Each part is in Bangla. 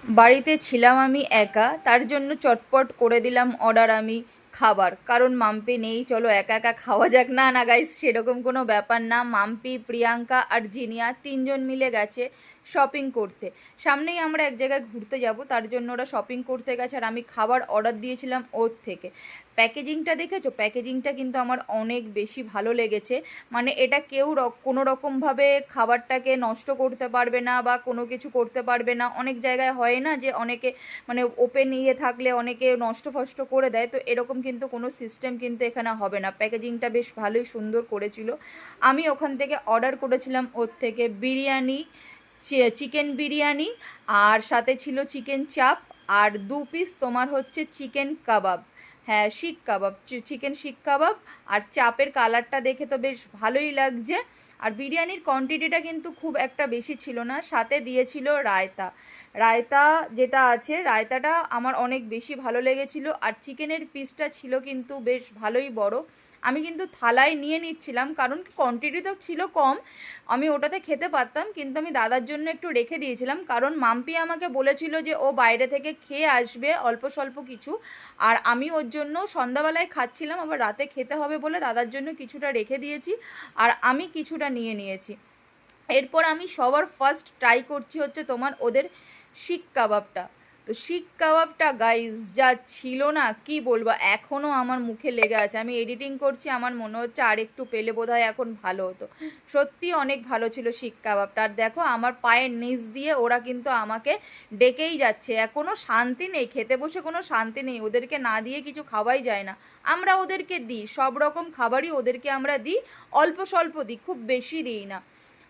বাড়িতে ছিলাম আমি একা, তার জন্য চটপট করে দিলাম অর্ডার আমি খাবার, কারণ মাম্পি নেই, চলো একা একা খাওয়া যাক। না না গাইস, সেরকম কোনো ব্যাপার না। মাম্পি, প্রিয়াঙ্কা আর জিনিয়া তিনজন মিলে গেছে শপিং করতে। সামনেই আমরা এক জায়গায় ঘুরতে যাব, তার জন্য ওরা শপিং করতে গেছে, আর আমি খাবার অর্ডার দিয়েছিলাম ওর থেকে। প্যাকেজিংটা দেখেছো? প্যাকেজিংটা কিন্তু আমার অনেক বেশি ভালো লেগেছে। মানে এটা কেউ কোনো রকমভাবে খাবারটাকে নষ্ট করতে পারবে না বা কোনো কিছু করতে পারবে না। অনেক জায়গায় হয় না যে অনেকে মানে ওপেন ইয়ে থাকলে অনেকে নষ্ট ফষ্ট করে দেয়, তো এরকম কিন্তু কোনো সিস্টেম কিন্তু এখানে হবে না। প্যাকেজিংটা বেশ ভালোই সুন্দর করেছিল। আমি ওখান থেকে অর্ডার করেছিলাম ওর থেকে বিরিয়ানি, চিকেন বিরিয়ানি, আর সাথে ছিল চিকেন চাপ, আর 2 পিস তোমার হচ্ছে চিকেন কাবাব। হ্যাঁ, শিক কাবাব, চিকেন শিক কাবাব। আর চাপের কালারটা দেখে তো বেশ ভালোই লাগছে। আর বিরিয়ানির কোয়ান্টিটিটা কিন্তু খুব একটা বেশি ছিল না, সাথে দিয়েছিল রায়তা। রায়তা যেটা আছে, রায়তাটা আমার অনেক বেশি ভালো লেগেছিল। আর চিকেনের পিসটা ছিল কিন্তু বেশ ভালোই বড়। আমি কিন্তু থালায় নিয়ে নিচ্ছিলাম, কারণ কোয়ান্টিটি তো ছিল কম, আমি ওটাতে খেতে পারতাম, কিন্তু আমি দাদার জন্য একটু রেখে দিয়েছিলাম, কারণ মাম্পি আমাকে বলেছিল যে ও বাইরে থেকে খেয়ে আসবে অল্প স্বল্প কিছু। আর আমি ওর জন্য সন্ধ্যাবেলায় খাচ্ছিলাম, আবার রাতে খেতে হবে বলে দাদার জন্য কিছুটা রেখে দিয়েছি, আর আমি কিছুটা নিয়ে নিয়েছি। এরপর আমি সবার ফার্স্ট ট্রাই করছি হচ্ছে তোমার ওদের শিক কাবাবটা। তো শিক কাবাবটা গাইজ যা ছিল না, কি বলবো, এখনও আমার মুখে লেগে আছে। আমি এডিটিং করছি, আমার মনে হচ্ছে আর একটু পেলে বোধহয় এখন ভালো হতো। সত্যি অনেক ভালো ছিল শিক কাবাবটা। আর দেখো আমার পায়ের নিচ দিয়ে ওরা কিন্তু আমাকে ডেকেই যাচ্ছে, এখনও শান্তি নেই, খেতে বসে কোনো শান্তি নেই। ওদেরকে না দিয়ে কিছু খাওয়াই যায় না। আমরা ওদেরকে দিই সব রকম খাবারই, ওদেরকে আমরা দিই, অল্প স্বল্প দিই, খুব বেশি দিই না।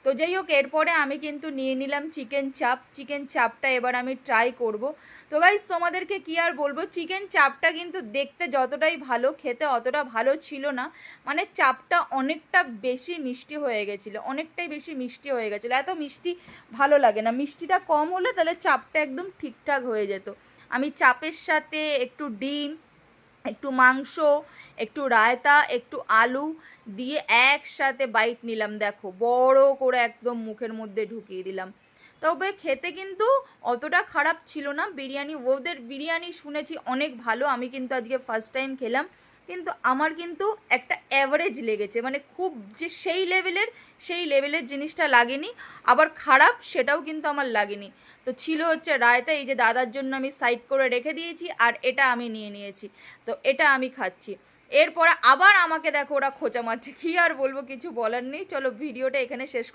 তো যাই হোক, এরপরে আমি কিন্তু নিয়ে নিলাম চিকেন চাপ। চিকেন চাপটা এবার আমি ট্রাই করব। তো গাইস, তোমাদেরকে কি আর বলবো, চিকেন চাপটা কিন্তু দেখতে যতটাই ভালো, খেতে অতটা ভালো ছিল না। মানে চাপটা অনেকটা বেশি মিষ্টি হয়ে গেছিলো, অনেকটাই বেশি মিষ্টি হয়ে গেছিলো। এত মিষ্টি ভালো লাগে না, মিষ্টিটা কম হলে তাহলে চাপটা একদম ঠিকঠাক হয়ে যেত। আমি চাপের সাথে একটু ডিম, একটু মাংস, একটু রায়তা, একটু আলু দিয়ে একসাথে বাইট নিলাম, দেখো বড় করে একদম মুখের মধ্যে ঢুকিয়ে দিলাম। তবে খেতে কিন্তু অতটা খারাপ ছিল না বিরিয়ানি। ওদের বিরিয়ানি শুনেছি অনেক ভালো, আমি কিন্তু আজকে ফার্স্ট টাইম খেলাম, কিন্তু আমার কিন্তু একটা অ্যাভারেজ লেগেছে, মানে খুব যে সেই লেভেলের জিনিসটা লাগেনি, আবার খারাপ সেটাও কিন্তু আমার লাগেনি। তো ছিল হচ্ছে রায়তা, এই যে দাদার জন্য আমি সাইড করে রেখে দিয়েছি, আর এটা আমি নিয়ে নিয়েছি। তো এটা আমি খাচ্ছি। এরপরে আবার আমাকে দেখো ওরা খোঁচা মারছে, কী আর বলবো, কিছু বলার নেই। চলো ভিডিওটা এখানে শেষ